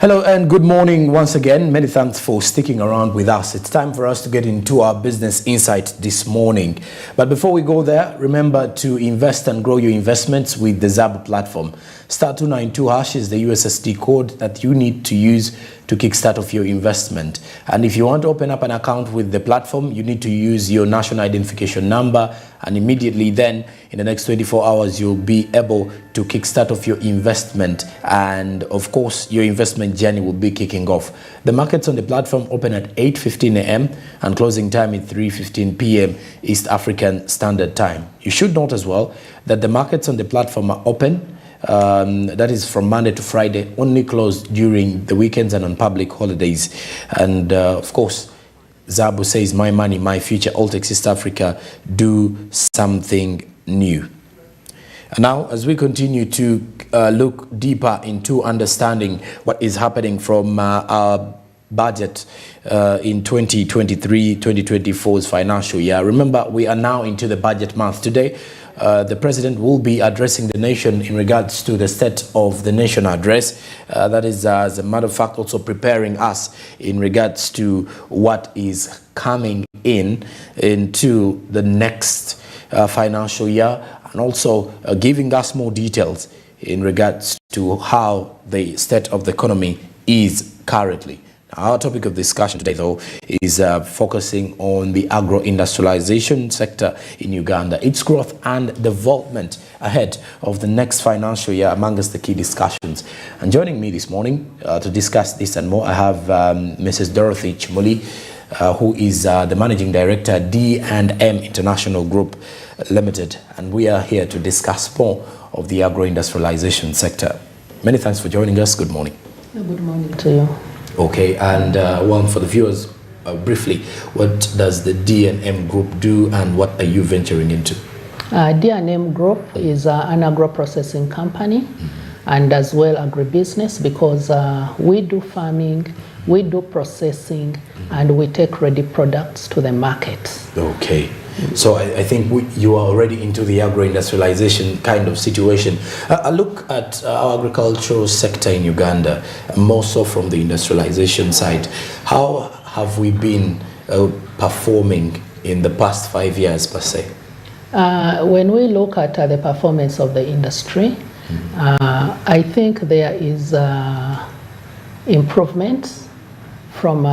Hello and good morning once again. Many thanks for sticking around with us. It's time for us to get into our business insight this morning. But before we go there, remember to invest and grow your investments with the ZAB platform. *292# is the USSD code that you need to use to kickstart off your investment. And if you want to open up an account with the platform, you need to use your national identification number, and immediately then in the next 24 hours you'll be able to kickstart off your investment, and of course your investment journey will be kicking off. The markets on the platform open at 8:15 a.m. and closing time is 3:15 p.m. East African Standard Time. You should note as well that the markets on the platform are open, that is from Monday to Friday, only closed during the weekends and on public holidays. And of course, Zabu says, my money, my future, Alltech East Africa, do something new. And now, as we continue to look deeper into understanding what is happening from our budget in 2023-2024's financial year. Remember, we are now into the budget month. Today, the president will be addressing the nation in regards to the State of the Nation address. That is, as a matter of fact, also preparing us in regards to what is coming into the next financial year, and also giving us more details in regards to how the state of the economy is currently. Our topic of discussion today, though, is focusing on the agro-industrialization sector in Uganda, its growth and development ahead of the next financial year, amongst the key discussions. And joining me this morning to discuss this and more, I have Mrs. Dorothy Chimuli, who is the Managing Director, D&M International Group Limited, and we are here to discuss more of the agro-industrialization sector. Many thanks for joining us. Good morning. Good morning to you. Okay, and one for the viewers, briefly, what does the D&M Group do and what are you venturing into? D&M Group is an agro-processing company and as well agribusiness, because we do farming, we do processing, and we take ready products to the market. Okay. So I think you are already into the agro-industrialization kind of situation. A look at our agricultural sector in Uganda, more so from the industrialization side. How have we been performing in the past 5 years, per se? When we look at the performance of the industry, I think there is improvement from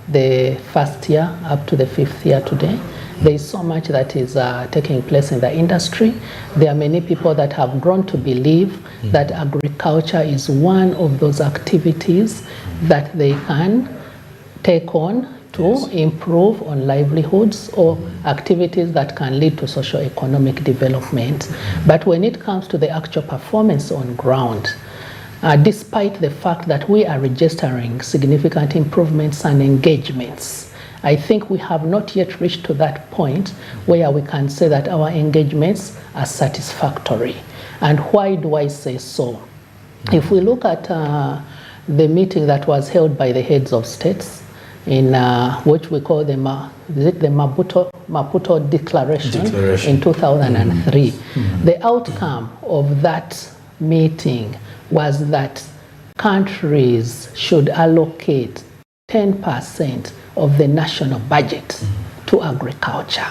the first year up to the 5th year today. There is so much that is taking place in the industry. There are many people that have grown to believe that agriculture is one of those activities that they can take on to improve on livelihoods, or activities that can lead to socio-economic development. But when it comes to the actual performance on ground, despite the fact that we are registering significant improvements and engagements, I think we have not yet reached to that point where we can say that our engagements are satisfactory. And why do I say so? If we look at the meeting that was held by the heads of states, in which we call the Maputo Declaration in 2003, the outcome of that meeting was that countries should allocate 10% of the national budget to agriculture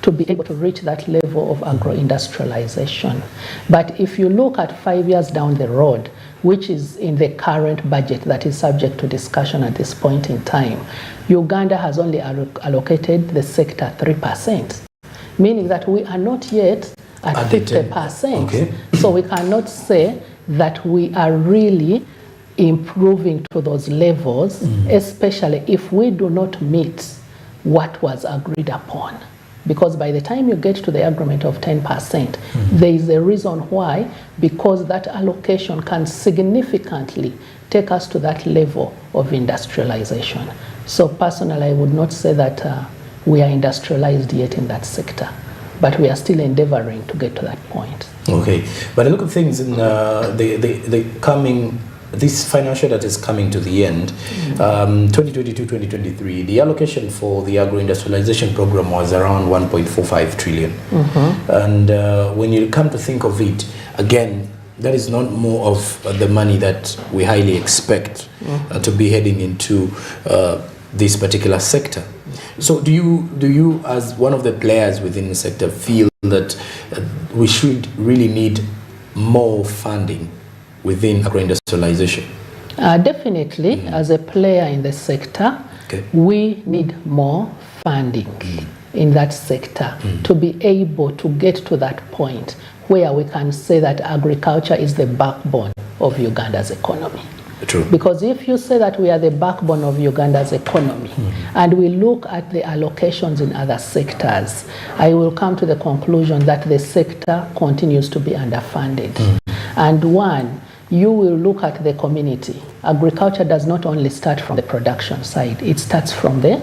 to be able to reach that level of agro-industrialization. But if you look at 5 years down the road, which is in the current budget that is subject to discussion at this point in time, Uganda has only allocated the sector 3%, meaning that we are not yet at 50%. Okay. So we cannot say that we are really improving to those levels, especially if we do not meet what was agreed upon. Because by the time you get to the agreement of 10%, there is a reason why, because that allocation can significantly take us to that level of industrialization. So personally, I would not say that we are industrialized yet in that sector, but we are still endeavoring to get to that point. Okay, but I look at things in the coming, this financial that is coming to the end, 2022-2023, the allocation for the agro-industrialization program was around 1.45 trillion. And when you come to think of it, again, That is not more of the money that we highly expect to be heading into this particular sector. So do you, as one of the players within the sector, feel that we should really need more funding within agro-industrialization? Definitely, as a player in the sector, we need more funding in that sector to be able to get to that point where we can say that agriculture is the backbone of Uganda's economy. True. Because if you say that we are the backbone of Uganda's economy and we look at the allocations in other sectors, I will come to the conclusion that the sector continues to be underfunded. And one, you will look at the community. Agriculture does not only start from the production side, it starts from the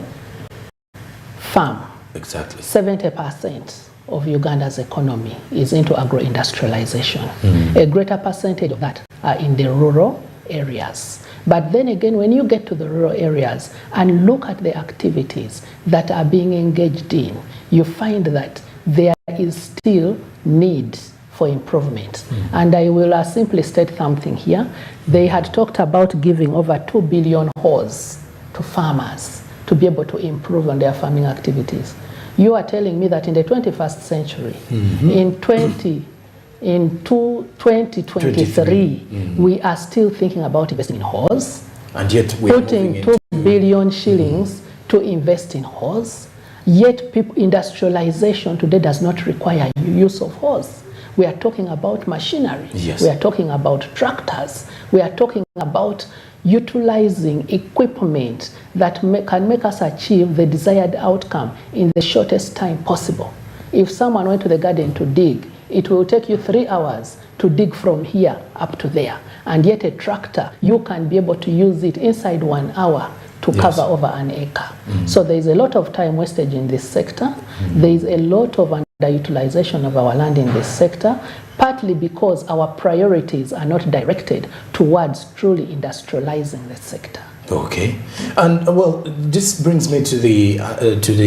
farm. Exactly. 70% of Uganda's economy is into agro-industrialization. A greater percentage of that are in the rural areas. But then again, when you get to the rural areas and look at the activities that are being engaged in, you find that there is still need for improvement. And I will simply state something here. They had talked about giving over 2 billion hors to farmers to be able to improve on their farming activities. You are telling me that in the 21st century, in 2023, we are still thinking about investing in hors, and yet we are putting 2 billion shillings to invest in hors, yet industrialization today does not require use of hors. We are talking about machinery. Yes. We are talking about tractors. We are talking about utilizing equipment that can make us achieve the desired outcome in the shortest time possible. If someone went to the garden to dig, it will take you 3 hours to dig from here up to there. And yet a tractor, you can be able to use it inside 1 hour to cover over an acre. So there is a lot of time wastage in this sector. There is a lot of underutilization of our land in this sector, partly because our priorities are not directed towards truly industrializing the sector. Okay, and well, this brings me to the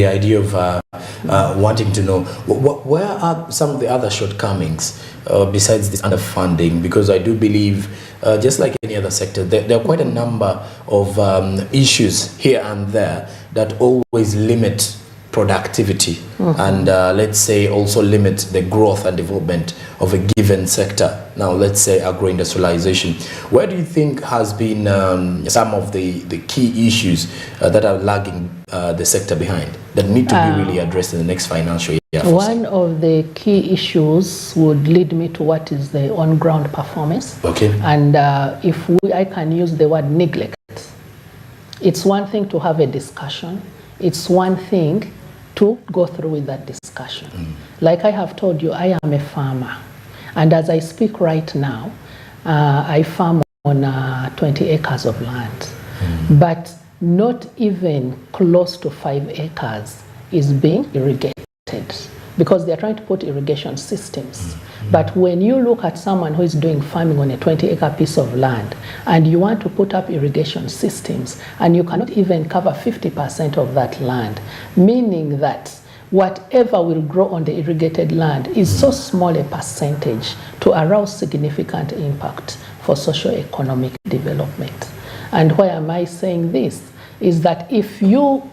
idea of wanting to know where are some of the other shortcomings besides this underfunding, because I do believe, just like any other sector, there are quite a number of issues here and there that always limit productivity and let's say also limit the growth and development of a given sector. Now let's say agro-industrialization. Where do you think has been some of the key issues that are lagging the sector behind that need to be really addressed in the next financial year? One of the key issues would lead me to what is the on-ground performance. Okay. And if I can use the word neglect. It's one thing to have a discussion. It's one thing to go through with that discussion. Like I have told you, I am a farmer. And as I speak right now, I farm on 20 acres of land. But not even close to 5 acres is being irrigated because they are trying to put irrigation systems. But when you look at someone who is doing farming on a 20-acre piece of land and you want to put up irrigation systems and you cannot even cover 50% of that land, meaning that whatever will grow on the irrigated land is so small a percentage to arouse significant impact for socio-economic development. And why am I saying this? Is that if you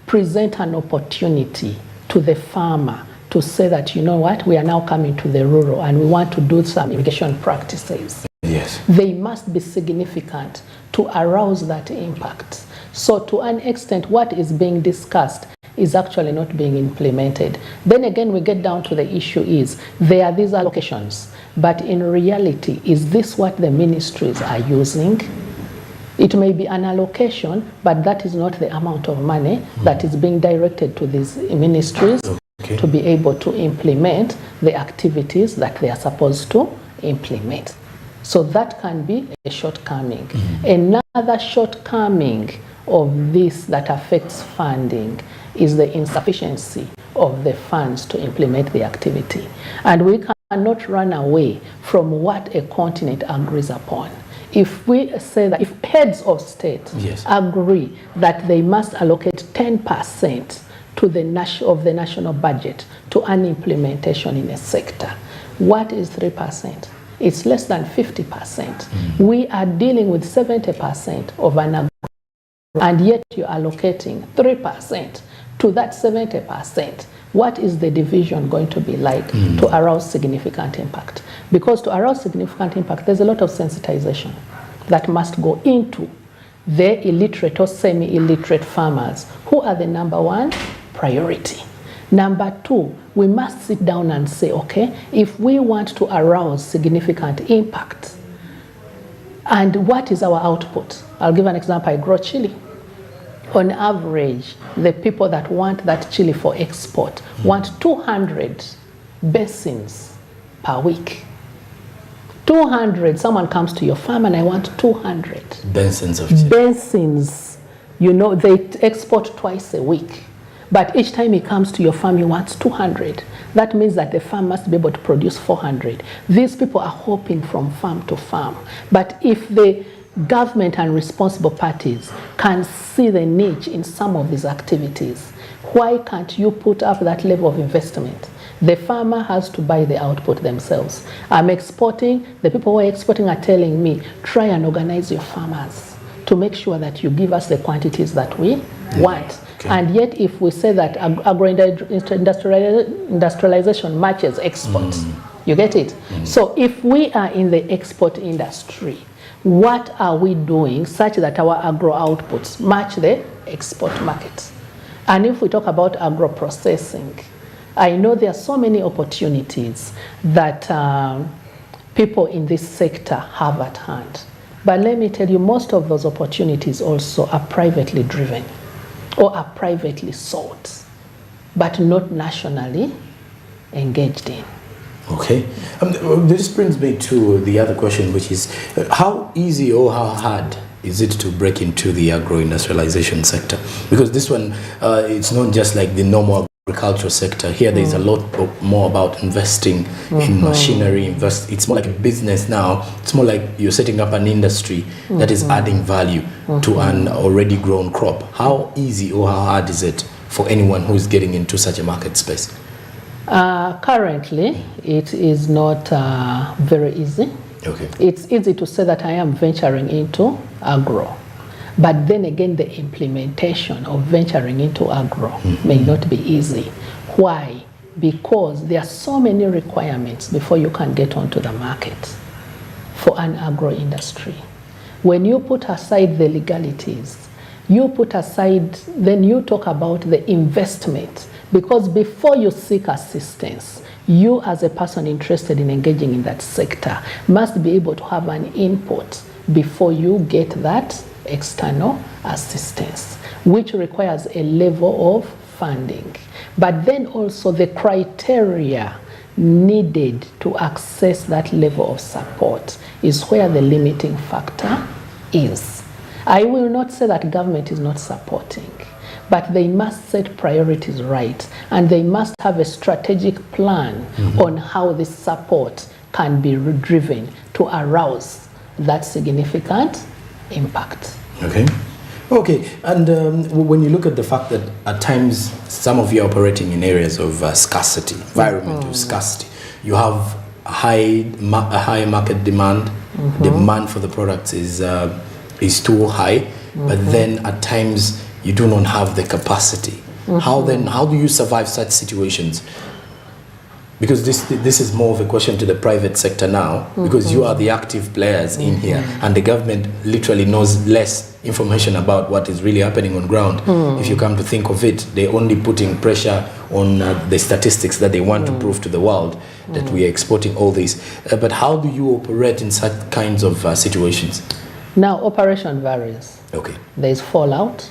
present an opportunity to the farmer to say that, you know what, we are now coming to the rural and we want to do some irrigation practices. Yes. They must be significant to arouse that impact. So to an extent, what is being discussed is actually not being implemented. Then again, we get down to the issue is, there are these allocations, but in reality, is this what the ministries are using? It may be an allocation, but that is not the amount of money that is being directed to these ministries to be able to implement the activities that they are supposed to implement. So that can be a shortcoming. Another shortcoming of this that affects funding is the insufficiency of the funds to implement the activity. And we cannot run away from what a continent agrees upon. If we say that, if heads of state agree that they must allocate 10% to the national budget to an implementation in a sector, what is 3%? it's less than 50%. We are dealing with 70% of an agro, and yet you're allocating 3% to that 70%. What is the division going to be like to arouse significant impact? Because to arouse significant impact, there's a lot of sensitization that must go into the illiterate or semi-illiterate farmers, who are the number one priority. Number two, we must sit down and say, okay, if we want to arouse significant impact, and what is our output? I'll give an example. I grow chili. On average, the people that want that chili for export want 200 basins per week. 200, someone comes to your farm and I want 200. Basins of chili. Basins, you know, they export twice a week. But each time he comes to your farm, he wants 200. That means that the farm must be able to produce 400. These people are hopping from farm to farm. But if the government and responsible parties can see the niche in some of these activities, why can't you put up that level of investment? The farmer has to buy the output themselves. I'm exporting, the people who are exporting are telling me, try and organize your farmers to make sure that you give us the quantities that we want. Okay. And yet if we say that agro-industrialization matches export, you get it? So if we are in the export industry, what are we doing such that our agro outputs match the export market? And if we talk about agro processing, I know there are so many opportunities that people in this sector have at hand. But let me tell you, most of those opportunities also are privately driven or are privately sought, but not nationally engaged in. Okay. This brings me to the other question, which is how easy or how hard is it to break into the agro-industrialization sector? Because this one, it's not just like the normal agricultural sector. Here there's a lot more about investing in machinery. It's more like a business now. It's more like you're setting up an industry that is adding value to an already grown crop. How easy or how hard is it for anyone who is getting into such a market space? Currently, it is not very easy. Okay. It's easy to say that I am venturing into agro. But then again, the implementation of venturing into agro may not be easy. Why? Because there are so many requirements before you can get onto the market for an agro industry. When you put aside the legalities, you put aside, then you talk about the investment. Because before you seek assistance, you as a person interested in engaging in that sector must be able to have an input before you get that external assistance, which requires a level of funding. But then also the criteria needed to access that level of support is where the limiting factor is. I will not say that government is not supporting, but they must set priorities right, and they must have a strategic plan on how this support can be driven to arouse that significant impact. Okay. Okay, and when you look at the fact that at times some of you are operating in areas of scarcity, environmental scarcity, you have a high market demand, demand for the products is too high, but then at times you do not have the capacity. How do you survive such situations? Because this is more of a question to the private sector now, because you are the active players in here, and the government literally knows less information about what is really happening on ground. If you come to think of it, they're only putting pressure on the statistics that they want to prove to the world that we are exporting all this. But how do you operate in such kinds of situations? Now, operation varies. Okay. There's fallout,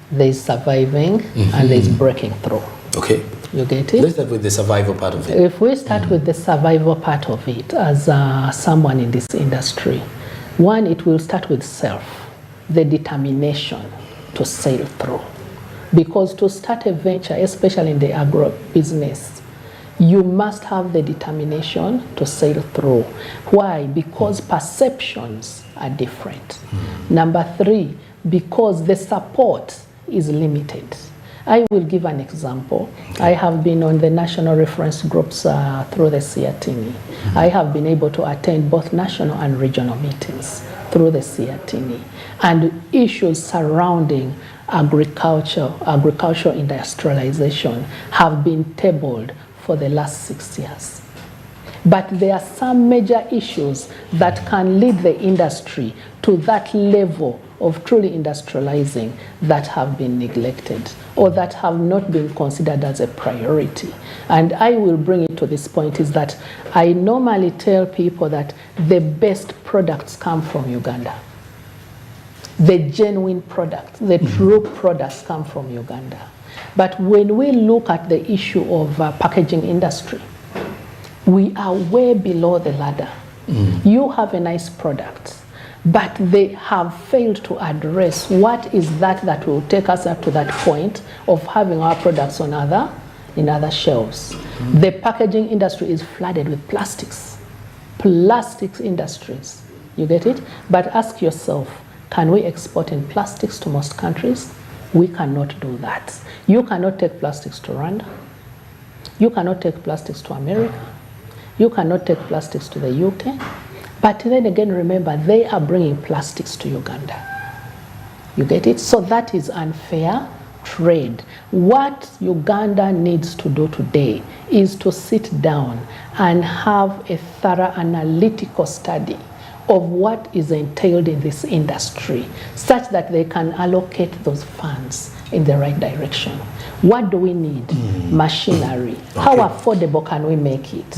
there's surviving, and there's breaking through. Okay. You get it? Let's start with the survival part of it. If we start with the survival part of it, as someone in this industry, one, it will start with self, the determination to sail through. Because to start a venture, especially in the agro business, you must have the determination to sail through. Why? Because perceptions are different. Number three, because the support is limited. I will give an example. Okay. I have been on the national reference groups through the CRTN. I have been able to attend both national and regional meetings through the CRTN, and issues surrounding agricultural industrialization have been tabled for the last 6 years. But there are some major issues that can lead the industry to that level of truly industrializing that have been neglected or that have not been considered as a priority. And I will bring it to this point is that I normally tell people that the best products come from Uganda. The genuine products, the true products come from Uganda. But when we look at the issue of packaging industry, we are way below the ladder. You have a nice product, but they have failed to address what is that will take us up to that point of having our products on in other shelves. The packaging industry is flooded with plastics industries. You get it? But ask yourself, can we export in plastics to most countries? We cannot do that. You cannot take plastics to Rwanda. You cannot take plastics to America. You cannot take plastics to the UK. But then again, remember, they are bringing plastics to Uganda. You get it? So that is unfair trade. What Uganda needs to do today is to sit down and have a thorough analytical study of what is entailed in this industry, such that they can allocate those funds in the right direction. What do we need? Machinery. Okay. How affordable can we make it?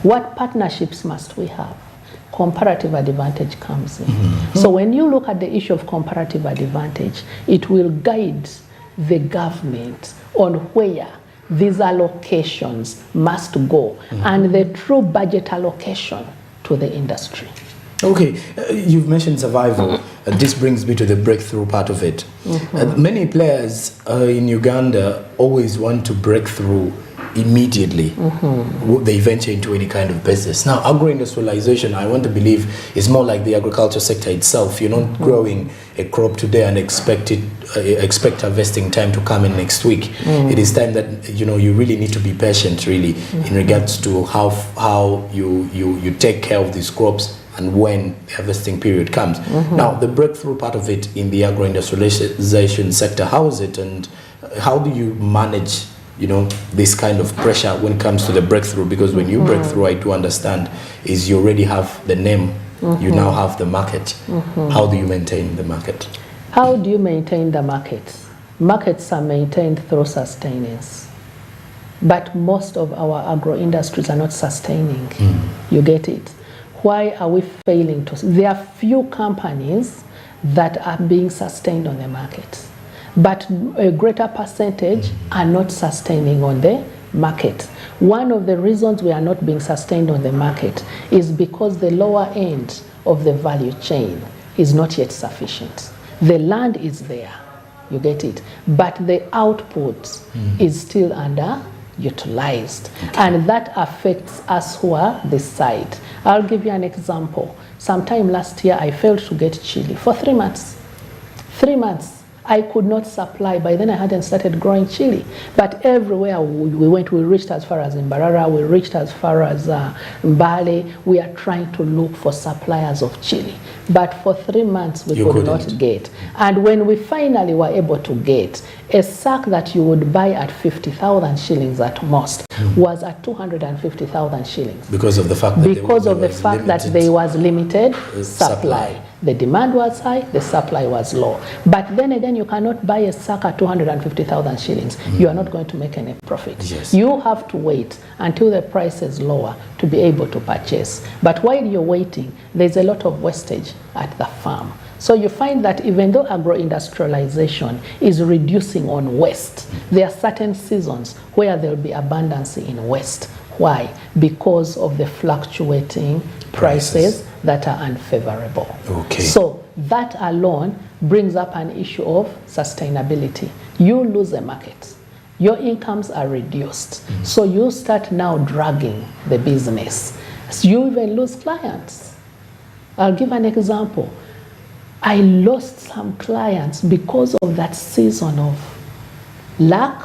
What partnerships must we have? Comparative advantage comes in. So when you look at the issue of comparative advantage, it will guide the government on where these allocations must go and the true budget allocation to the industry. Okay, you've mentioned survival. This brings me to the breakthrough part of it. Many players in Uganda always want to break through immediately. They venture into any kind of business. Now, agro-industrialization, I want to believe, is more like the agriculture sector itself. You're not growing a crop today and expect harvesting time to come in next week. It is time that you really need to be patient, really, in regards to how you take care of these crops and when the harvesting period comes. Now, the breakthrough part of it in the agro-industrialization sector, how is it, and how do you manage this kind of pressure when it comes to the breakthrough? Because when you break through, I do understand, is you already have the name, you now have the market. How do you maintain the market? How do you maintain the market? Markets are maintained through sustenance. But most of our agro-industries are not sustaining. You get it? Why are we failing to? There are few companies that are being sustained on the market, but a greater percentage are not sustaining on the market. One of the reasons we are not being sustained on the market is because the lower end of the value chain is not yet sufficient. The land is there, you get it, but the output is still underutilized, and that affects us who are this side. I'll give you an example. Sometime last year, I failed to get chili for 3 months. 3 months. I could not supply. By then I hadn't started growing chili. But everywhere we went, we reached as far as Mbarara, we reached as far as Mbale. We are trying to look for suppliers of chili. But for 3 months we could not get. And when we finally were able to get, a sack that you would buy at 50,000 shillings at most was at 250,000 shillings. Because of the fact that there was limited supply. The demand was high, the supply was low. But then again, you cannot buy a sack at 250,000 shillings. You are not going to make any profit. Yes. You have to wait until the price is lower to be able to purchase. But while you're waiting, there's a lot of wastage at the farm. So you find that even though agro-industrialization is reducing on waste, there are certain seasons where there will be abundance in waste. Why? Because of the fluctuating prices that are unfavorable. Okay. So that alone brings up an issue of sustainability. You lose a market. Your incomes are reduced. So you start now dragging the business. So you even lose clients. I'll give an example. I lost some clients because of that season of lack,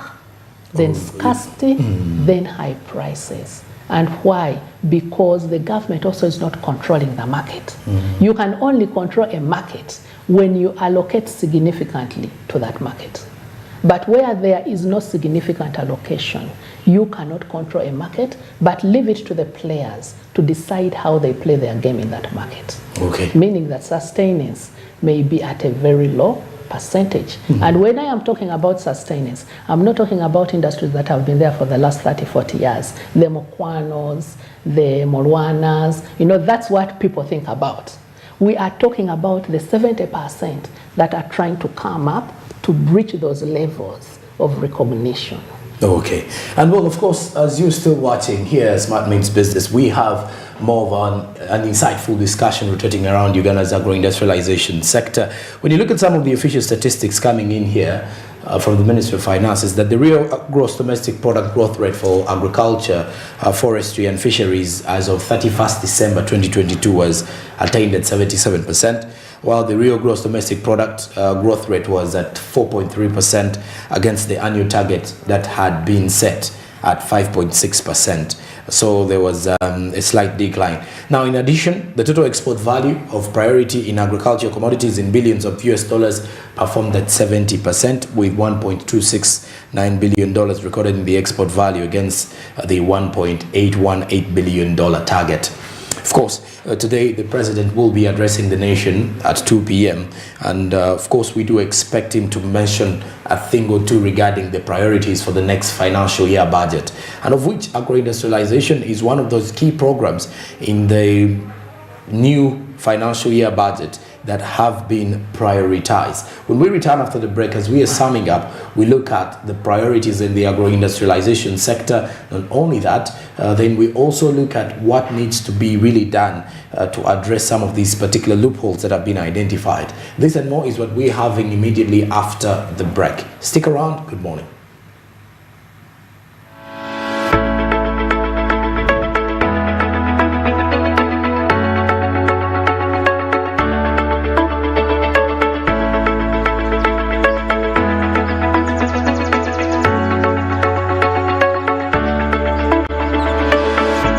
then scarcity, then high prices. And why? Because the government also is not controlling the market. You can only control a market when you allocate significantly to that market. But where there is no significant allocation, you cannot control a market, but leave it to the players to decide how they play their game in that market. Okay. Meaning that sustenance may be at a very low percentage. And when I am talking about sustenance, I'm not talking about industries that have been there for the last 30, 40 years. The Mokwanos, the Molwanas, that's what people think about. We are talking about the 70% that are trying to come up to reach those levels of recognition. Okay. And well, of course, as you're still watching here at Smart Means Business, we have more of an insightful discussion rotating around Uganda's agro-industrialization sector. When you look at some of the official statistics coming in here from the Ministry of Finances, that the real gross domestic product growth rate for agriculture, forestry and fisheries as of 31st December 2022 was attained at 77%. While the real gross domestic product growth rate was at 4.3% against the annual target that had been set at 5.6%. So there was a slight decline. Now, in addition, the total export value of priority in agricultural commodities in billions of US dollars performed at 70%, with $1.269 billion recorded in the export value against the $1.818 billion target. Of course, today the president will be addressing the nation at 2 p.m. and of course we do expect him to mention a thing or two regarding the priorities for the next financial year budget, and of which agro-industrialization is one of those key programs in the new financial year budget that have been prioritized. When we return after the break, as we are summing up, we look at the priorities in the agro-industrialization sector. Not only that, then we also look at what needs to be really done to address some of these particular loopholes that have been identified. This and more is what we're having immediately after the break. Stick around. Good morning.